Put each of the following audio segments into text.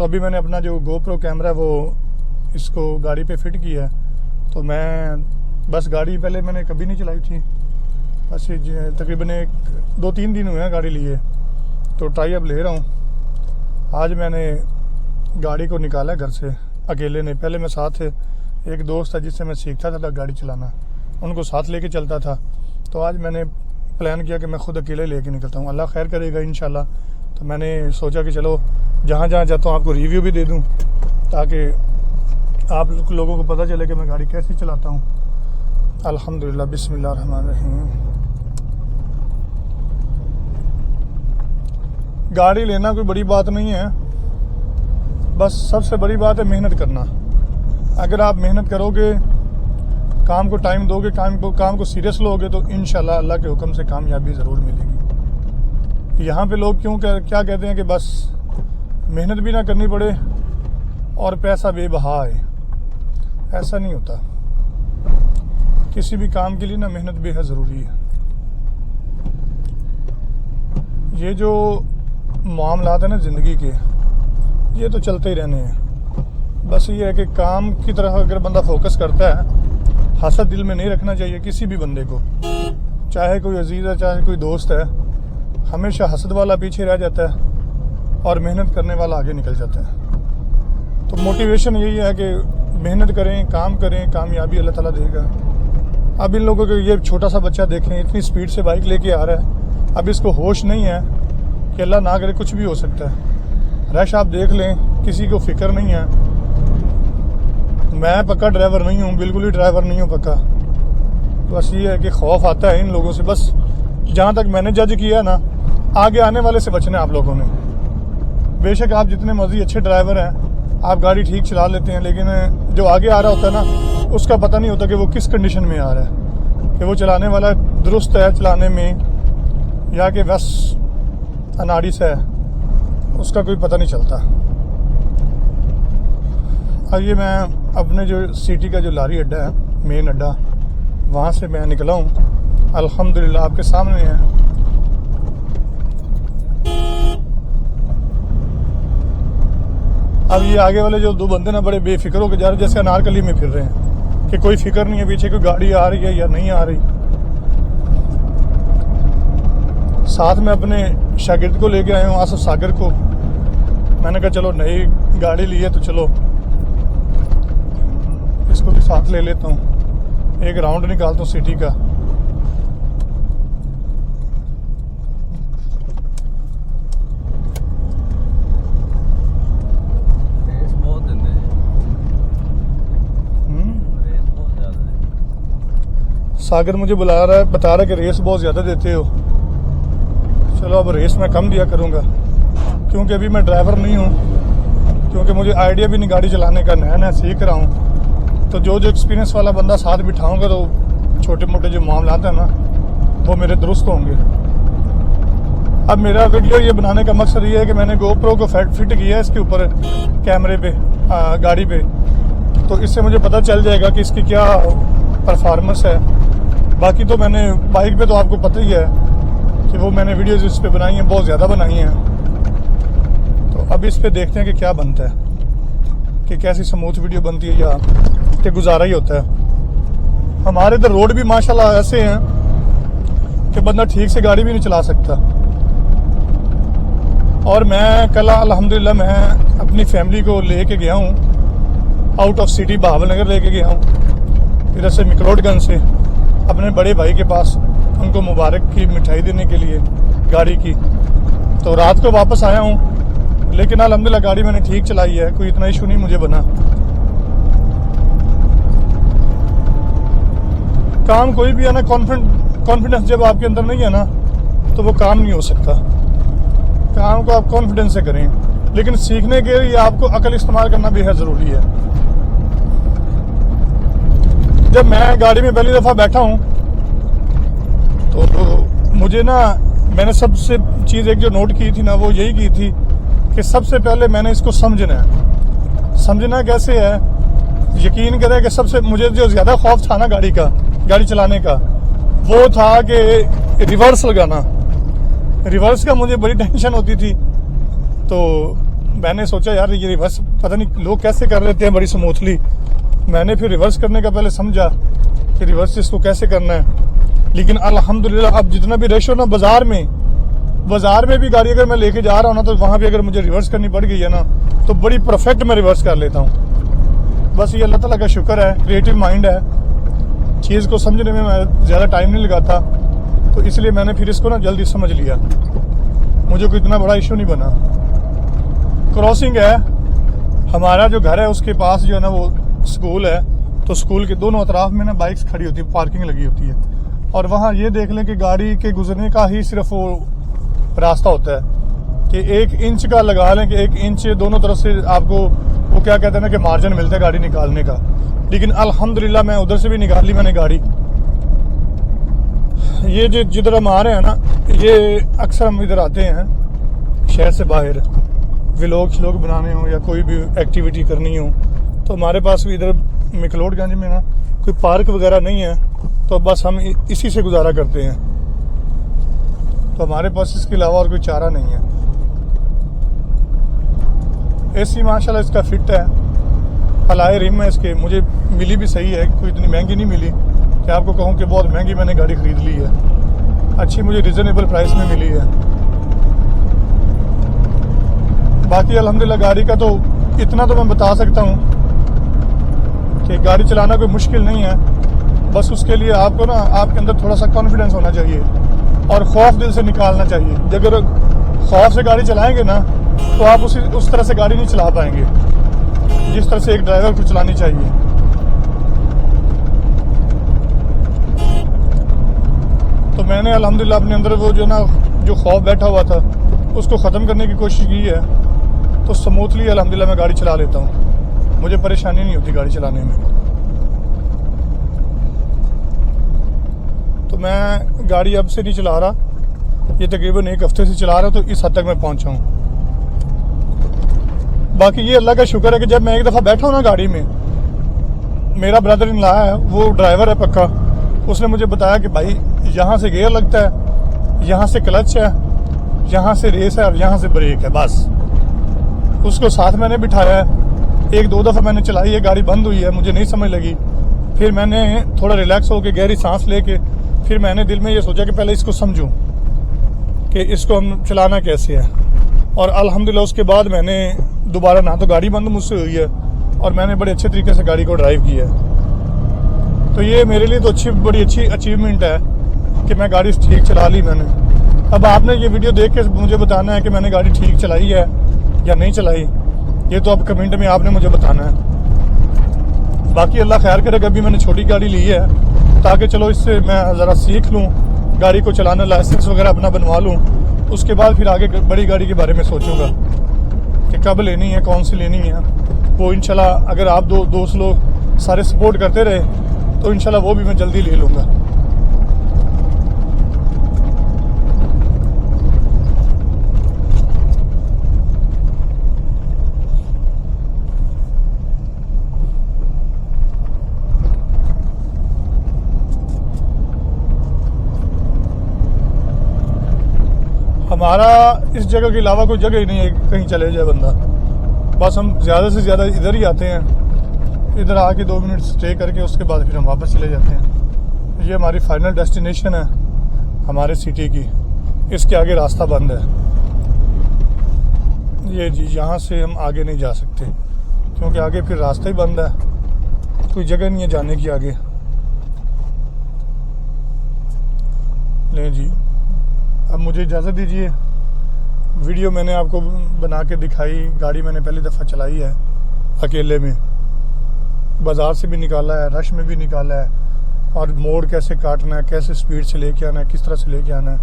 तो अभी मैंने अपना जो GoPro कैमरा है वो इसको गाड़ी पे फिट किया है। तो मैं बस गाड़ी पहले मैंने कभी नहीं चलाई थी, बस तकरीबन 2-3 दिन हुए हैं गाड़ी लिए, तो ट्राई अब ले रहा हूँ। आज मैंने गाड़ी को निकाला घर से अकेले ने। पहले मैं साथ एक दोस्त था जिससे मैं सीखता था गाड़ी चलाना, उनको साथ लेके चलता था। तो आज मैंने प्लान किया कि मैं खुद अकेले लेके निकलता हूँ, अल्लाह खैर करेगा इंशाल्लाह। तो मैंने सोचा कि चलो जहाँ जहाँ जाता हूँ आपको रिव्यू भी दे दूँ, ताकि आप लोगों को पता चले कि मैं गाड़ी कैसे चलाता हूँ। अल्हम्दुलिल्लाह, बिस्मिल्लाह रहमान रहीम। गाड़ी लेना कोई बड़ी बात नहीं है, बस सबसे बड़ी बात है मेहनत करना। अगर आप मेहनत करोगे, काम को टाइम दोगे, काम को सीरियस लोगे, तो इंशाल्लाह अल्लाह के हुक्म से कामयाबी ज़रूर मिलेगी। यहाँ पे लोग क्या कहते हैं कि बस मेहनत भी ना करनी पड़े और पैसा बेबहा है। ऐसा नहीं होता, किसी भी काम के लिए ना मेहनत बेहद ज़रूरी है। ये जो मामलात है ना ज़िंदगी के, ये तो चलते ही रहने हैं। बस ये है कि काम की तरफ अगर बंदा फोकस करता है, हसद दिल में नहीं रखना चाहिए किसी भी बंदे को, चाहे कोई अजीज़ है चाहे कोई दोस्त है। हमेशा हसद वाला पीछे रह जाता है और मेहनत करने वाला आगे निकल जाता है। तो मोटिवेशन यही है कि मेहनत करें, काम करें, कामयाबी अल्लाह ताला देगा। अब इन लोगों को ये छोटा सा बच्चा देखें, इतनी स्पीड से बाइक लेके आ रहा है, अब इसको होश नहीं है कि अल्लाह ना करे कुछ भी हो सकता है। रश आप देख लें, किसी को फिक्र नहीं है। मैं पक्का ड्राइवर नहीं हूँ, बिल्कुल ही ड्राइवर नहीं हूँ पक्का। बस ये है कि खौफ आता है इन लोगों से। बस जहाँ तक मैंने जज किया ना, आगे आने वाले से बचना है आप लोगों ने। बेशक आप जितने मर्जी अच्छे ड्राइवर हैं, आप गाड़ी ठीक चला लेते हैं, लेकिन जो आगे आ रहा होता है ना, उसका पता नहीं होता कि वो किस कंडीशन में आ रहा है, कि वो चलाने वाला दुरुस्त है चलाने में या कि बस अनाड़ी से है, उसका कोई पता नहीं चलता। अब ये मैं अपने जो सिटी का जो लारी अड्डा है, मेन अड्डा, वहाँ से मैं निकला हूँ। अल्हम्दुलिल्लाह आपके सामने है। अब ये आगे वाले जो 2 बंदे ना बड़े बेफिक्र होकर जा रहे, जैसे अनारकली में फिर रहे हैं कि कोई फिक्र नहीं है पीछे कोई गाड़ी आ रही है या नहीं आ रही। साथ में अपने शागिर्द को लेके आए हूँ, आसफ सागर को। मैंने कहा चलो नई गाड़ी ली है तो चलो इसको भी साथ ले लेता हूँ, एक राउंड निकालता हूँ सिटी का। रेस बहुत देते हैं, रेस बहुत ज्यादा है। सागर मुझे बता रहा है कि रेस बहुत ज़्यादा देते हो। चलो अब रेस मैं कम दिया करूँगा, क्योंकि अभी मैं ड्राइवर नहीं हूँ, क्योंकि मुझे आइडिया भी नहीं गाड़ी चलाने का, नया नया सीख रहा हूँ। तो जो एक्सपीरियंस वाला बंदा साथ बिठाऊंगा तो छोटे मोटे जो मामला है ना, वो मेरे दुरुस्त होंगे। अब मेरा वीडियो ये बनाने का मकसद ये है कि मैंने GoPro को फिट किया है इसके ऊपर कैमरे पे, गाड़ी पे, तो इससे मुझे पता चल जाएगा कि इसकी क्या परफॉर्मेंस है। बाकी तो मैंने बाइक पे तो आपको पता ही है कि वो मैंने वीडियोज़ इस पर बनाई हैं, बहुत ज़्यादा बनाई हैं। तो अब इस पे देखते हैं कि क्या बनता है, कि कैसी स्मूथ वीडियो बनती है या कि गुजारा ही होता है। हमारे इधर रोड भी माशाल्लाह ऐसे हैं कि बंदा ठीक से गाड़ी भी नहीं चला सकता। और मैं कल अल्हम्दुलिल्लाह मैं अपनी फैमिली को लेके गया हूँ आउट ऑफ सिटी, बहावलनगर लेके गया हूँ, इधर से मिकलोडगंज से अपने बड़े भाई के पास, उनको मुबारक की मिठाई देने के लिए गाड़ी की। तो रात को वापस आया हूँ, लेकिन अल्हम्दुलिल्लाह गाड़ी मैंने ठीक चलाई है, कोई इतना इशू नहीं मुझे बना। काम कोई भी है ना, कॉन्फिडेंस जब आपके अंदर नहीं है ना, तो वो काम नहीं हो सकता। काम को आप कॉन्फिडेंस से करें, लेकिन सीखने के लिए आपको अकल इस्तेमाल करना बेहद ज़रूरी है। जब मैं गाड़ी में पहली दफ़ा बैठा हूँ तो मुझे ना, मैंने सबसे चीज़ एक जो नोट की थी ना, वो यही की थी कि सबसे पहले मैंने इसको समझना है। समझना कैसे है, यकीन करें कि सबसे मुझे जो ज़्यादा खौफ था ना गाड़ी चलाने का, वो था कि रिवर्स लगाना। रिवर्स का मुझे बड़ी टेंशन होती थी। तो मैंने सोचा यार ये रिवर्स पता नहीं लोग कैसे कर लेते हैं बड़ी स्मूथली। मैंने फिर रिवर्स करने का पहले समझा कि रिवर्स इसको कैसे करना है, लेकिन अल्हम्दुलिल्लाह अब जितना भी रश हो ना बाजार में भी गाड़ी अगर मैं लेके जा रहा हूँ ना तो वहां भी अगर मुझे रिवर्स करनी पड़ गई है ना तो बड़ी परफेक्ट मैं रिवर्स कर लेता हूँ। बस ये अल्लाह ताला का शुक्र है, क्रिएटिव माइंड है, चीज़ को समझने में मैं ज़्यादा टाइम नहीं लगाता, तो इसलिए मैंने फिर इसको ना जल्दी समझ लिया, मुझे कोई इतना बड़ा इशू नहीं बना। क्रॉसिंग है, हमारा जो घर है उसके पास जो है ना वो स्कूल है, तो स्कूल के दोनों अतराफ में ना बाइक्स खड़ी होती है, पार्किंग लगी होती है, और वहाँ ये देख लें कि गाड़ी के गुजरने का ही सिर्फ वो रास्ता होता है कि 1 इंच का लगा लें कि 1 इंच दोनों तरफ से आपको वो क्या कहते हैं ना कि मार्जिन मिलता है गाड़ी निकालने का। लेकिन अल्हम्दुलिल्लाह मैं उधर से भी निकाल ली मैंने गाड़ी। ये जो जिधर हम आ रहे हैं ना, ये अक्सर हम इधर आते हैं शहर से बाहर, व्लॉग बनाने हो या कोई भी एक्टिविटी करनी हो, तो हमारे पास भी इधर मिकलोडगंज में ना कोई पार्क वगैरह नहीं है, तो बस हम इसी से गुजारा करते हैं, तो हमारे पास इसके अलावा और कोई चारा नहीं है। एसी माशाल्लाह इसका फिट है, फलाए रिम है इसके, मुझे मिली भी सही है, कोई इतनी महंगी नहीं मिली कि आपको कहूँ कि बहुत महंगी मैंने गाड़ी खरीद ली है, अच्छी मुझे रिजनेबल प्राइस में मिली है। बाकी अल्हम्दुलिल्लाह गाड़ी का तो इतना तो मैं बता सकता हूँ कि गाड़ी चलाना कोई मुश्किल नहीं है, बस उसके लिए आपको ना आपके अंदर थोड़ा सा कॉन्फिडेंस होना चाहिए और खौफ दिल से निकालना चाहिए। अगर खौफ से गाड़ी चलाएंगे ना तो आप उस तरह से गाड़ी नहीं चला पाएंगे जिस तरह से एक ड्राइवर को चलानी चाहिए। तो मैंने अल्हम्दुलिल्लाह अपने अंदर वो जो ना जो खौफ बैठा हुआ था उसको ख़त्म करने की कोशिश की है, तो स्मूथली अल्हम्दुलिल्लाह मैं गाड़ी चला लेता हूँ, मुझे परेशानी नहीं होती गाड़ी चलाने में। तो मैं गाड़ी अब से नहीं चला रहा, ये तकरीबन 1 हफ्ते से चला रहा, तो इस हद तक मैं पहुंचा हूँ। बाकी ये अल्लाह का शुक्र है कि जब मैं एक दफ़ा बैठा हूँ ना गाड़ी में, मेरा ब्रदर इन लॉ है, वो ड्राइवर है पक्का, उसने मुझे बताया कि भाई यहाँ से गियर लगता है, यहाँ से क्लच है, यहाँ से रेस है और यहाँ से ब्रेक है, बस। उसको साथ मैंने बिठाया है, 1-2 दफ़ा मैंने चलाई है, गाड़ी बंद हुई है, मुझे नहीं समझ लगी, फिर मैंने थोड़ा रिलैक्स होकर गहरी सांस लेके फिर मैंने दिल में ये सोचा कि पहले इसको समझूं कि इसको हम चलाना कैसे है, और अल्हम्दुलिल्लाह उसके बाद मैंने दोबारा ना तो गाड़ी बंद मुझसे हुई है और मैंने बड़े अच्छे तरीके से गाड़ी को ड्राइव किया है। तो ये मेरे लिए तो बड़ी अच्छी अचीवमेंट है कि मैं गाड़ी ठीक चला ली मैंने। अब आपने ये वीडियो देख के मुझे बताना है कि मैंने गाड़ी ठीक चलाई है या नहीं चलाई, ये तो अब कमेंट में आपने मुझे बताना है। बाकी अल्लाह खैर करेगा, अभी मैंने छोटी गाड़ी ली है ताकि चलो इससे मैं ज़रा सीख लूँ गाड़ी को चलाना, लाइसेंस वगैरह अपना बनवा लूँ, उसके बाद फिर आगे बड़ी गाड़ी के बारे में सोचूंगा कि कब लेनी है, कौन सी लेनी है। वो इंशाल्लाह अगर आप दोस्त लोग सारे सपोर्ट करते रहे तो इंशाल्लाह वो भी मैं जल्दी ले लूँगा। हमारा इस जगह के अलावा कोई जगह ही नहीं है कहीं चले जाए बंदा, बस हम ज़्यादा से ज़्यादा इधर ही आते हैं, इधर आके 2 मिनट स्टे करके उसके बाद फिर हम वापस चले जाते हैं। ये हमारी फाइनल डेस्टिनेशन है हमारे सिटी की, इसके आगे रास्ता बंद है। ये जी यहाँ से हम आगे नहीं जा सकते क्योंकि आगे फिर रास्ता ही बंद है, कोई जगह नहीं है जाने की आगे। ले जी अब मुझे इजाज़त दीजिए। वीडियो मैंने आपको बना के दिखाई, गाड़ी मैंने पहली दफ़ा चलाई है अकेले में, बाज़ार से भी निकाला है, रश में भी निकाला है, और मोड़ कैसे काटना है, कैसे स्पीड से लेके आना है, किस तरह से लेके आना है,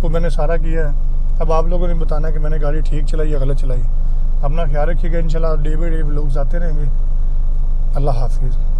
वो मैंने सारा किया है। अब आप लोगों ने बताना कि मैंने गाड़ी ठीक चलाई या गलत चलाई। अपना ख्याल रखिएगा, इंशाल्लाह डे बाई डे व्लॉग्स आते रहेंगे। अल्लाह हाफिज़।